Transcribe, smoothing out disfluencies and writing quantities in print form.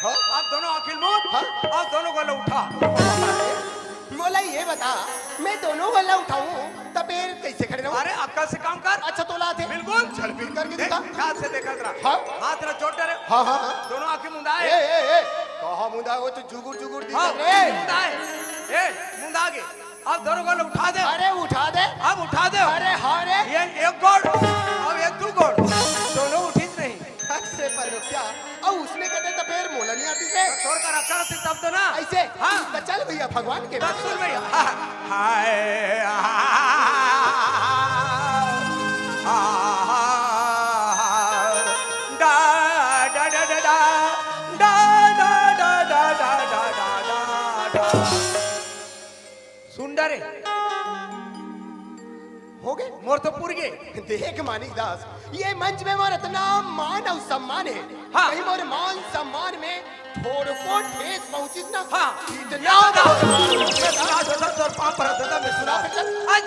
हाँ? आप दोनों अखिल मुंह हाँ? और दोनों गोले उठा। मोला ये बता, मैं दोनों गल्ला उठाऊं तब फिर कैसे खड़े रहूं? अरे अक्कल से काम कर। अच्छा तो लाते बिल्कुल। चल फिर करके देख, दिखा। ध्यान से देखा जरा। हाँ? हाथ तेरा चोट डरे। हाँ हाँ हाँ। दोनों आंखें मुंदाए। ए कहा मुंडा वो तो जुगुर जुगुर दी हाँ, कर रे। मुंदाए। मुंदा के अब दोनों गोले उठा दे। अरे उठा दे। अब उठा दे। अरे हाँ रे। ये एक गोड़ और एक दो गोड़, दोनों उठीच नहीं। अरे पर क्या और उसने कहते तो फिर मोला नहीं आती से तोड़ कर रखा रहती तब तो ना। ऐसे। हाँ। तो चल भैया भगवान के बस सुन भैया। हाय डा डा डा डा डा डा डा डा डा डा डा डा डा। सुन डरे हो गए। मोर तो पुर गए। देख मानिक दास, ये मंच में मोर इतना मान और सम्मान है। हाँ। कहीं मोर मान सम्मान में थोड़ को ठेस पहुंची ना। हाँ। इतना